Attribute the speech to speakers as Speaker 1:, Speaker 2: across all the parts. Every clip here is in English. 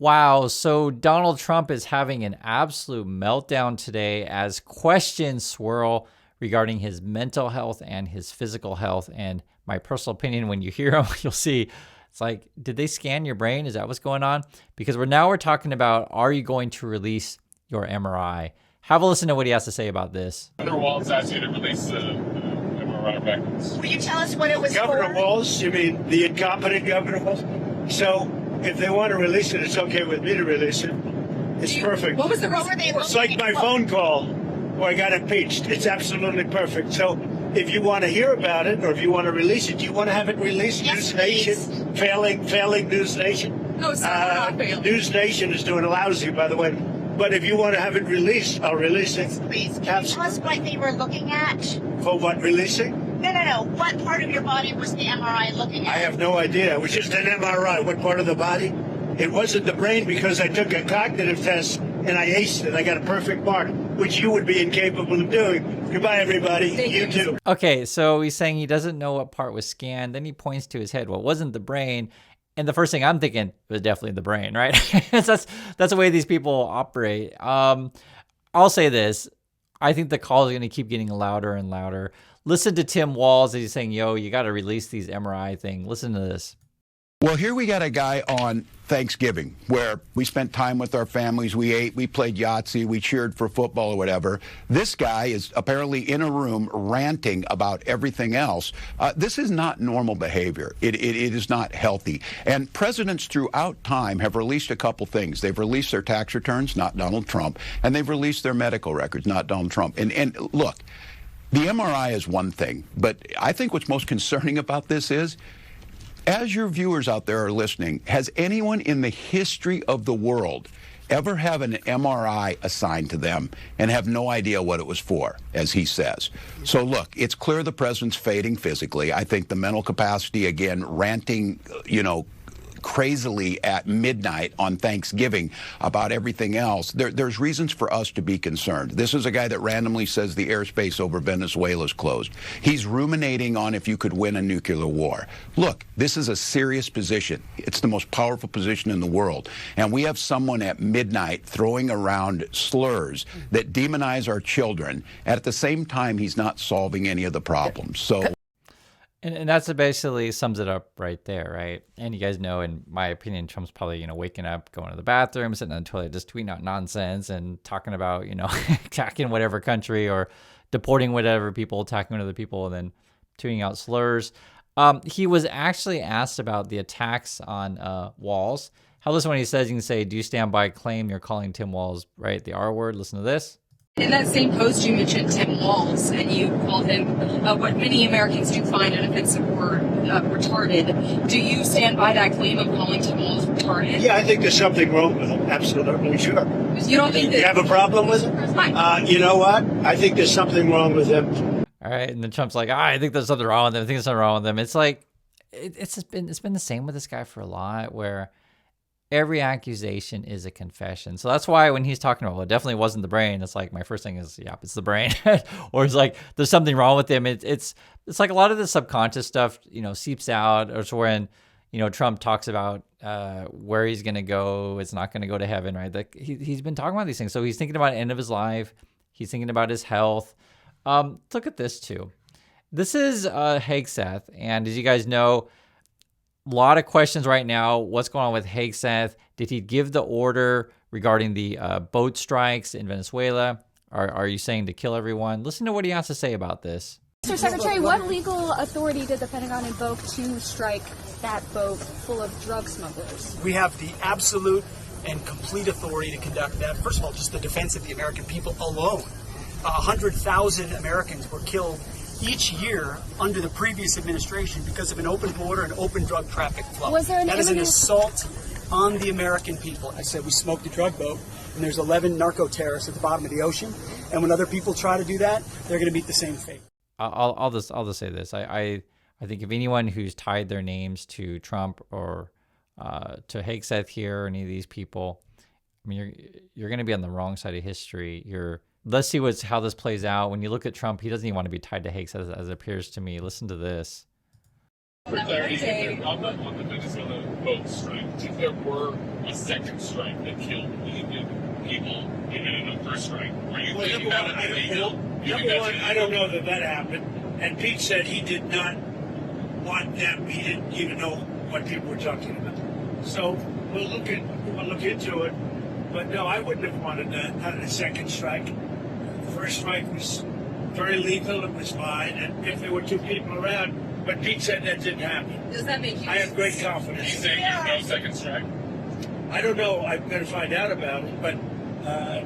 Speaker 1: Wow, so Donald Trump is having an absolute meltdown today as questions swirl regarding his mental health and his physical health. And my personal opinion, when you hear him, you'll see it's like, did they scan your brain? Is that what's going on? Because we're talking about, are you going to release your MRI? Have a listen to what he has to say about this.
Speaker 2: Governor Walz asked you to release the MRI records.
Speaker 3: Will you tell us what it was
Speaker 4: Governor
Speaker 3: for?
Speaker 4: Walz, you mean the incompetent Governor Walz? So if they want to release it, it's okay with me to release it. It's perfect.
Speaker 3: What was the reason?
Speaker 4: It's like my phone call where I got impeached. It's absolutely perfect. So if you want to hear about it or if you want to release it, do you want to have it released?
Speaker 3: Yes,
Speaker 4: News Nation, failing News Nation.
Speaker 3: No, sir, we're not failing.
Speaker 4: News Nation is doing lousy, by the way. But if you want to have it released, I'll release it.
Speaker 3: Please, can you tell us what they were looking at?
Speaker 4: For what, releasing?
Speaker 3: No. What part of your body was the MRI looking at?
Speaker 4: I have no idea. It was just an MRI. What part of the body? It wasn't the brain because I took a cognitive test and I aced it. I got a perfect mark, which you would be incapable of doing. Goodbye, everybody. You too.
Speaker 1: Okay, so he's saying he doesn't know what part was scanned. Then he points to his head. Well, it wasn't the brain. And the first thing I'm thinking was definitely the brain, right? that's the way these people operate. I'll say this. I think the call is going to keep getting louder and louder. Listen to Tim Walz as he's saying, yo, you got to release these MRI thing. Listen to this.
Speaker 5: Well, here we got a guy on Thanksgiving where we spent time with our families. We ate, we played Yahtzee, we cheered for football or whatever. This guy is apparently in a room ranting about everything else. This is not normal behavior. It is not healthy. And presidents throughout time have released a couple things. They've released their tax returns, not Donald Trump, and they've released their medical records, not Donald Trump. And look, the MRI is one thing, but I think what's most concerning about this is, as your viewers out there are listening, has anyone in the history of the world ever have an MRI assigned to them and have no idea what it was for, as he says? So look, it's clear the president's fading physically. I think the mental capacity, again, ranting, crazily at midnight on Thanksgiving about everything else, there's reasons for us to be concerned. This is a guy that randomly says the airspace over Venezuela is closed. He's ruminating on if you could win a nuclear war. Look, this is a serious position. It's the most powerful position in the world. And we have someone at midnight throwing around slurs that demonize our children. And at the same time, he's not solving any of the problems. So.
Speaker 1: And that's basically sums it up right there, right? And you guys know, in my opinion, Trump's probably, waking up, going to the bathroom, sitting on the toilet, just tweeting out nonsense and talking about, attacking whatever country or deporting whatever people, attacking other people, and then tweeting out slurs. He was actually asked about the attacks on Walz. How listen when he says, you can say, do you stand by a claim you're calling Tim Walz, right? The R word. Listen to this.
Speaker 6: In that same post, you mentioned Tim Walz, and you called him what many Americans do find an offensive word, retarded. Do you stand by that claim of calling Tim Walz retarded?
Speaker 4: Yeah, I think there's something wrong with him. Absolutely, sure.
Speaker 6: You don't think that
Speaker 4: you have a problem with him? You know what? I think there's something wrong with him.
Speaker 1: All right, and then Trump's like, I think there's something wrong with him. I think there's something wrong with him. It's like, it's been the same with this guy for a lot, where every accusation is a confession. So that's why when he's talking about, well, it definitely wasn't the brain, it's like, my first thing is, yeah, it's the brain. Or it's like, there's something wrong with him. It's like a lot of the subconscious stuff, seeps out. Or so when, Trump talks about where he's going to go, it's not going to go to heaven, right? Like he's been talking about these things. So he's thinking about the end of his life. He's thinking about his health. Look at this too. This is Hegseth. And as you guys know, a lot of questions right now. What's going on with Hegseth? Did he give the order regarding the boat strikes in Venezuela? Are you saying to kill everyone? Listen to what he has to say about this.
Speaker 7: Mr. Secretary, what legal authority did the Pentagon invoke to strike that boat full of drug smugglers?
Speaker 8: We have the absolute and complete authority to conduct that. First of all, just the defense of the American people alone. 100,000 Americans were killed each year under the previous administration because of an open border and open drug traffic flow.
Speaker 7: Was there an
Speaker 8: That is an assault on the American people. I said we smoked a drug boat, and there's 11 narco terrorists at the bottom of the ocean. And when other people try to do that, they're going to meet the same fate.
Speaker 1: I'll just say this. I think if anyone who's tied their names to Trump or to Hegseth here, or any of these people, I mean, you're going to be on the wrong side of history. Let's see how this plays out. When you look at Trump, he doesn't even want to be tied to Hegseth, as it appears to me. Listen to this.
Speaker 2: For clarity, on the Venezuela boat strike, if there were a second strike that killed people, even in the first strike, were you thinking that would be illegal?
Speaker 4: Number one, I don't know that happened. And Pete said he did not want them. He didn't even know what people were talking about. So we'll look into it. But no, I wouldn't have wanted a second strike. The first strike was very lethal. It was fine. And if there were two people around, but Pete said that didn't happen.
Speaker 6: Does that make you?
Speaker 4: I have great confidence.
Speaker 2: He's saying there's no second strike?
Speaker 4: I don't know. I'm going to find out about it. But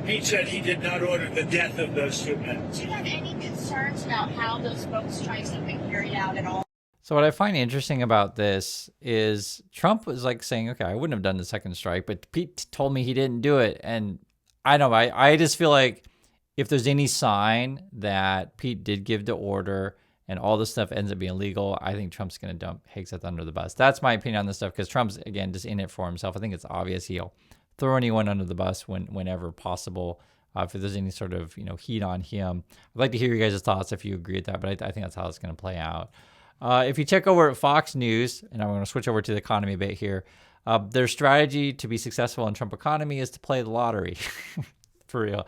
Speaker 4: Pete said he did not order the death of those two men.
Speaker 3: Do you have any concerns about how those boat strikes have been carried out at all?
Speaker 1: So what I find interesting about this is Trump was like saying, okay, I wouldn't have done the second strike, but Pete told me he didn't do it. And I don't know, I just feel like if there's any sign that Pete did give the order and all this stuff ends up being legal, I think Trump's going to dump Hegseth under the bus. That's my opinion on this stuff, because Trump's, again, just in it for himself. I think it's obvious he'll throw anyone under the bus whenever possible. If there's any sort of heat on him. I'd like to hear your guys' thoughts if you agree with that, but I think that's how it's going to play out. If you check over at Fox News, and I'm going to switch over to the economy a bit here, their strategy to be successful in Trump economy is to play the lottery. For real.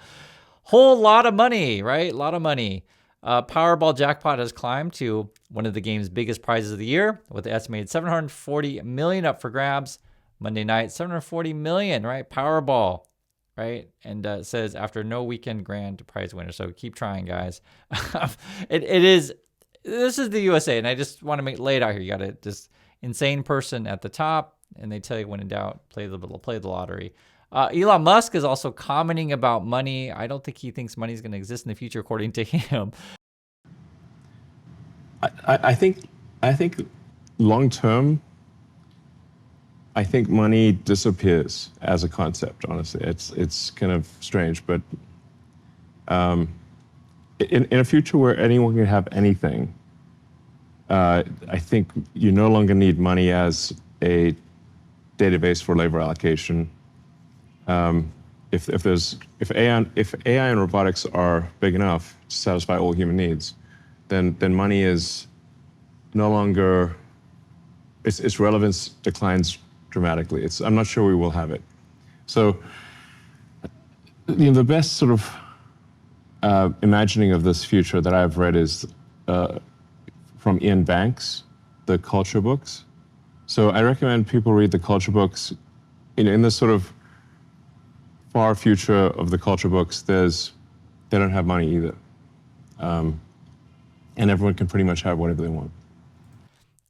Speaker 1: Whole lot of money, right? A lot of money. Powerball jackpot has climbed to one of the game's biggest prizes of the year, with the estimated $740 million up for grabs. Monday night, $740 million, right? Powerball, right? And it says after no weekend grand prize winner. So keep trying, guys. This is the USA, and I just want to lay it out here. You got this insane person at the top, and they tell you when in doubt, play the lottery. Elon Musk is also commenting about money. I don't think he thinks money is going to exist in the future, according to him.
Speaker 9: I think long term, I think money disappears as a concept. Honestly, it's kind of strange, but in a future where anyone can have anything, I think you no longer need money as a database for labor allocation. If AI and robotics are big enough to satisfy all human needs, then money is no longer, its relevance declines dramatically. I'm not sure we will have it. So, the best sort of imagining of this future that I've read is from Ian Banks, the culture books. So I recommend people read the culture books. In this sort of far future of the culture books, they don't have money either. And everyone can pretty much have whatever they want.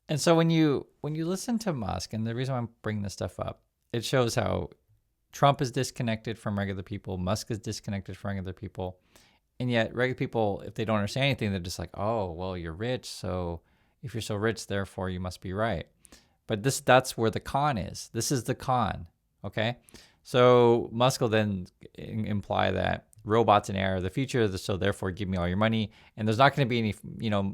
Speaker 1: And so when you listen to Musk, and the reason why I'm bringing this stuff up, it shows how Trump is disconnected from regular people, Musk is disconnected from regular people, and yet regular people, if they don't understand anything, they're just like, oh, well, you're rich, so if you're so rich, therefore you must be right. But that's where the con is. This is the con, okay? So Musk will then imply that robots and AI are the future, so therefore give me all your money. And there's not going to be any,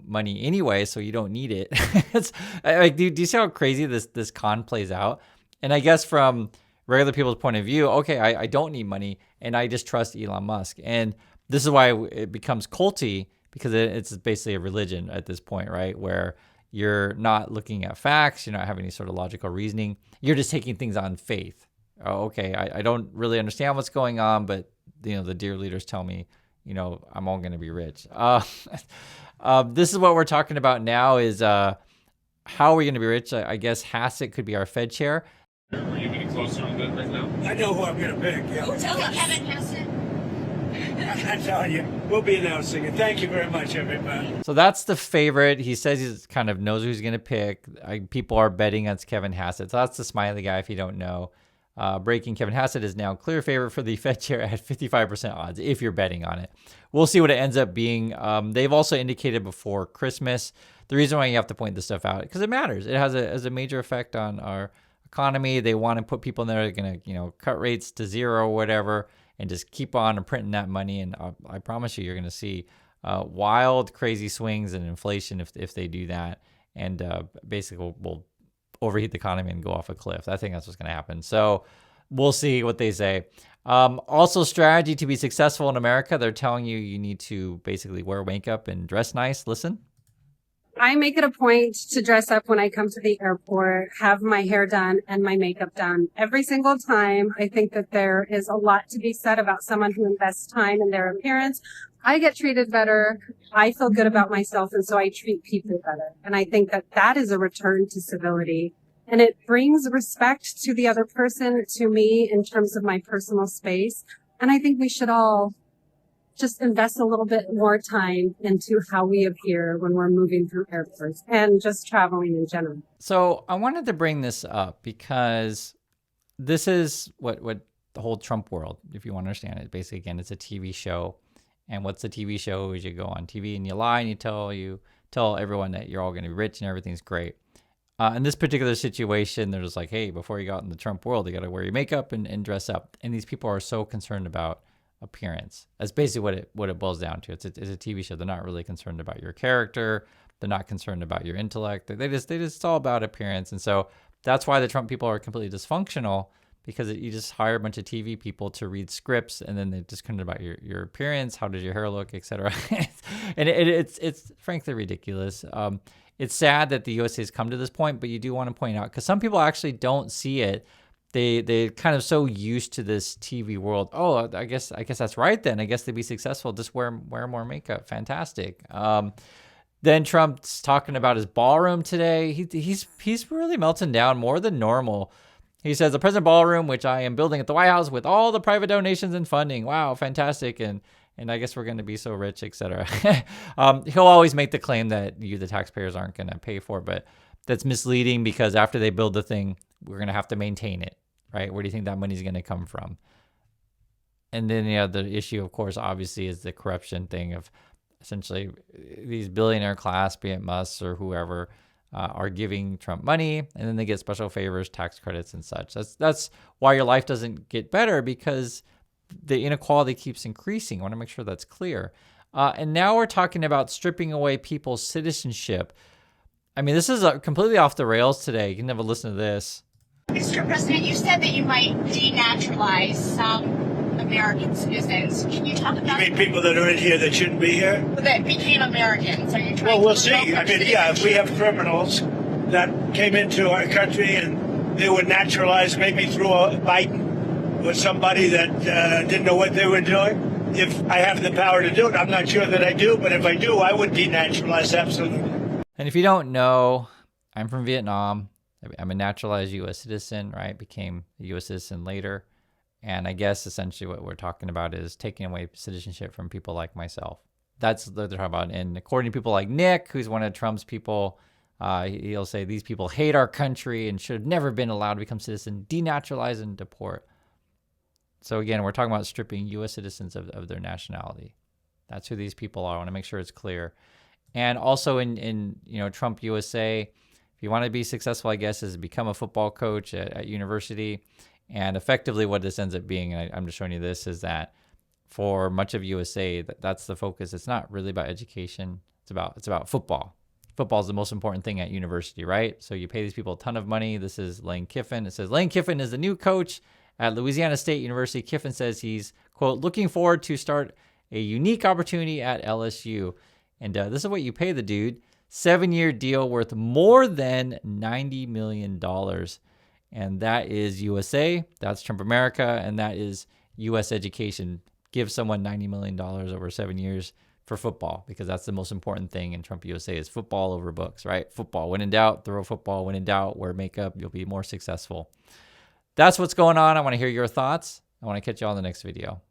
Speaker 1: money anyway, so you don't need it. It's like, do you see how crazy this con plays out? And I guess from regular people's point of view, okay, I don't need money, and I just trust Elon Musk. And this is why it becomes culty, because it's basically a religion at this point, right? Where you're not looking at facts, you're not having any sort of logical reasoning, you're just taking things on faith. Oh, okay, I don't really understand what's going on, but the dear leaders tell me, I'm all going to be rich. This is what we're talking about now is how are we going to be rich? I guess Hassett could be our Fed chair.
Speaker 2: Are you getting closer on that right now?
Speaker 4: I know who I'm going to pick. Yeah.
Speaker 3: Who tell us? Kevin Hassett.
Speaker 4: I'm telling you, we'll be announcing it. Thank you very much, everybody.
Speaker 1: So that's the favorite. He says he kind of knows who he's going to pick. People are betting against Kevin Hassett. So that's the smiley guy if you don't know. Breaking Kevin Hassett is now clear favorite for the Fed chair at 55% odds if you're betting on it. We'll see what it ends up being. They've also indicated before Christmas. The reason why you have to point this stuff out, because it matters. It has a major effect on our economy. They want to put people in there that are going to cut rates to zero or whatever and just keep on printing that money. And I promise you're going to see wild, crazy swings in inflation if they do that. And basically will overheat the economy and go off a cliff. I think that's what's going to happen. So we'll see what they say. Also, strategy to be successful in America. They're telling you need to basically wear makeup and dress nice. Listen.
Speaker 10: I make it a point to dress up when I come to the airport, have my hair done and my makeup done every single time. I think that there is a lot to be said about someone who invests time in their appearance. I get treated better. I feel good about myself. And so I treat people better. And I think that that is a return to civility. And it brings respect to the other person, to me, in terms of my personal space. And I think we should all just invest a little bit more time into how we appear when we're moving through airports and just traveling in general.
Speaker 1: So I wanted to bring this up because this is what the whole Trump world, if you want to understand it, basically, again, it's a TV show. And what's the TV show is you go on TV and you lie and you tell everyone that you're all going to be rich and everything's great. In this particular situation, they're just like, hey, before you got in the Trump world, you got to wear your makeup and dress up. And these people are so concerned about appearance. That's basically what it boils down to. It's a TV show. They're not really concerned about your character. They're not concerned about your intellect. They just it's all about appearance. And so that's why the Trump people are completely dysfunctional, because you just hire a bunch of TV people to read scripts and then they're just concerned about your appearance, how does your hair look, etc. And it's frankly ridiculous. It's sad that the USA has come to this point, but you do want to point out, because some people actually don't see it. They're kind of so used to this TV world. Oh, I guess that's right then. I guess to be successful, just wear more makeup. Fantastic. Then Trump's talking about his ballroom today. He's really melting down more than normal. He says the President Ballroom, which I am building at the White House with all the private donations and funding. Wow, fantastic. And I guess we're going to be so rich, etc. He'll always make the claim that you, the taxpayers, aren't going to pay for it, but that's misleading, because after they build the thing, we're going to have to maintain it. Right? Where do you think that money is going to come from? And then the issue, of course, obviously, is the corruption thing of essentially these billionaire class, be it Musk or whoever, are giving Trump money, and then they get special favors, tax credits, and such. That's why your life doesn't get better, because the inequality keeps increasing. I want to make sure that's clear. And now we're talking about stripping away people's citizenship. I mean, this is completely off the rails today. You can never listen to this.
Speaker 3: Mr. President, you said that you might denaturalize some American citizens. Can you talk about
Speaker 4: You mean people that are in here that shouldn't be here?
Speaker 3: that became Americans? Are you trying
Speaker 4: Well, we'll
Speaker 3: to
Speaker 4: see.
Speaker 3: revoke
Speaker 4: I
Speaker 3: their
Speaker 4: mean, yeah, if we
Speaker 3: citizenship?
Speaker 4: have criminals that came into our country and they were naturalized maybe through a Biden or somebody that didn't know what they were doing, if I have the power to do it, I'm not sure that I do, but if I do, I would denaturalize, absolutely.
Speaker 1: And if you don't know, I'm from Vietnam. I'm a naturalized U.S. citizen, right? Became a U.S. citizen later. And I guess essentially what we're talking about is taking away citizenship from people like myself. That's what they're talking about. And according to people like Nick, who's one of Trump's people, he'll say these people hate our country and should have never been allowed to become citizens, denaturalize and deport. So again, we're talking about stripping U.S. citizens of their nationality. That's who these people are. I want to make sure it's clear. And also in Trump USA, if you want to be successful, I guess, is become a football coach at university. And effectively what this ends up being, and I'm just showing you this, is that for much of USA, that's the focus. It's not really about education. It's about football. Football is the most important thing at university, right? So you pay these people a ton of money. This is Lane Kiffin. It says Lane Kiffin is the new coach at Louisiana State University. Kiffin says he's, quote, looking forward to start a unique opportunity at LSU. And this is what you pay the dude. 7-year deal worth more than $90 million. And that is USA. That's Trump America. And that is U.S. education. Give someone $90 million over 7 years for football, because that's the most important thing in Trump USA is football over books, right? Football. When in doubt, throw football. When in doubt, wear makeup. You'll be more successful. That's what's going on. I want to hear your thoughts. I want to catch you all in the next video.